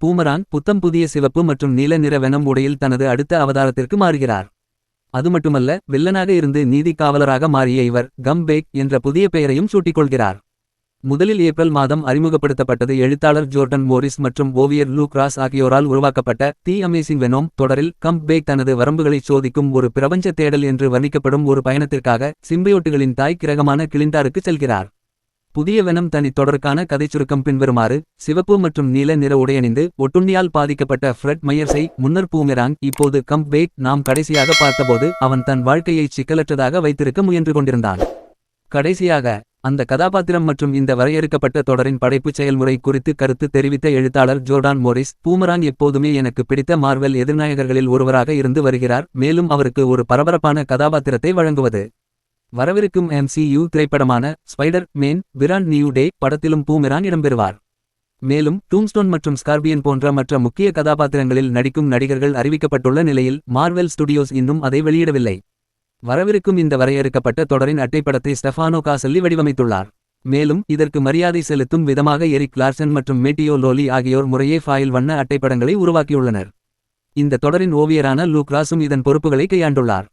Boomerang புத்தம் புதிய சிவப்பு மற்றும் நீல நிற வெனம் உடையில் தனது அடுத்த அவதாரத்திற்கு மாறுகிறார். அதுமட்டுமல்ல, வில்லனாக இருந்து நீதி காவலராக மாறிய இவர் கம் பேக் என்ற புதிய பெயரையும் சூட்டிக்கொள்கிறார். முதலில் ஏப்ரல் மாதம் அறிமுகப்படுத்தப்பட்டது. எழுத்தாளர் ஜோர்டன் மோரிஸ் மற்றும் ஓவியர் லூக் ராஸ் ஆகியோரால் உருவாக்கப்பட்ட தி அமேசிங் வெனோம் தொடரில் கம் பேக் தனது வரம்புகளை சோதிக்கும் ஒரு பிரபஞ்ச தேடல் என்று வர்ணிக்கப்படும் ஒரு பயணத்திற்காக சிம்பியோட்டுகளின் தாய் கிரகமான கிளிண்டாருக்கு செல்கிறார். புதிய வெனம் தனி தொடருக்கான கதைச்சுருக்கம் பின்வருமாறு: சிவப்பு மற்றும் நீல நிற உடையணிந்து ஒட்டுண்ணியால் பாதிக்கப்பட்ட ஃப்ரெட் மையர்ஸை முன்னர் பூமெராங், இப்போது கம் பேக் நாம் கடைசியாக பார்த்தபோது அவன் தன் வாழ்க்கையை சிக்கலற்றதாக வைத்திருக்க முயன்று கொண்டிருந்தான். கடைசியாக அந்த கதாபாத்திரம் மற்றும் இந்த வரையறுக்கப்பட்ட தொடரின் படைப்புச் செயல்முறை குறித்து கருத்து தெரிவித்த எழுத்தாளர் ஜோர்டான் மோரிஸ், பூமராங் எப்போதுமே எனக்கு பிடித்த மார்வெல் எதிர்நாயகர்களில் ஒருவராக இருந்து வருகிறார், மேலும் அவருக்கு ஒரு பரபரப்பான கதாபாத்திரத்தை வழங்குவது. வரவிருக்கும் MCU திரைப்படமான spider man brand new day படத்திலும் பூமெராங் இடம்பெறுவார். மேலும் டூம்ஸ்டோன் மற்றும் ஸ்கார்பியன் போன்ற மற்ற முக்கிய கதாபாத்திரங்களில் நடிக்கும் நடிகர்கள் அறிவிக்கப்பட்டுள்ள நிலையில் மார்வெல் ஸ்டுடியோஸ் இன்னும் அதை வெளியிடவில்லை. வரவிருக்கும் இந்த வரையறுக்கப்பட்ட தொடரின் அட்டைப்படத்தை ஸ்டெஃபானோ காசல்லி வடிவமைத்துள்ளார். மேலும் இதற்கு மரியாதை செலுத்தும் விதமாக எரிக் லார்சன் மற்றும் மேட்டியோ லோலி ஆகியோர் முறையே ஃபாயில் வண்ண அட்டைப்படங்களை உருவாக்கியுள்ளனர். இந்த தொடரின் ஓவியரான லூக் ராஸும் இதன் பொறுப்புகளை கையாண்டுள்ளார்.